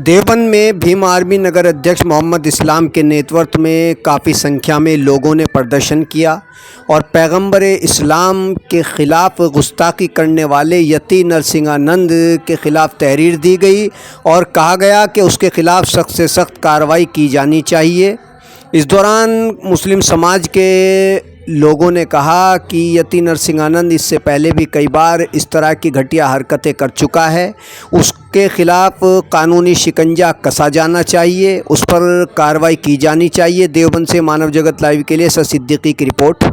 देवबंद में भीम आर्मी नगर अध्यक्ष मोहम्मद इस्लाम के नेतृत्व में काफ़ी संख्या में लोगों ने प्रदर्शन किया और पैगंबर इस्लाम के ख़िलाफ़ गुस्ताखी करने वाले यति नरसिंहानंद के ख़िलाफ़ तहरीर दी गई और कहा गया कि उसके ख़िलाफ़ सख्त से सख्त कार्रवाई की जानी चाहिए। इस दौरान मुस्लिम समाज के लोगों ने कहा कि यति नरसिंहानंद इससे पहले भी कई बार इस तरह की घटिया हरकतें कर चुका है, उसके ख़िलाफ़ कानूनी शिकंजा कसा जाना चाहिए, उस पर कार्रवाई की जानी चाहिए। देवबंद से मानव जगत लाइव के लिए सर सिद्दीकी की रिपोर्ट।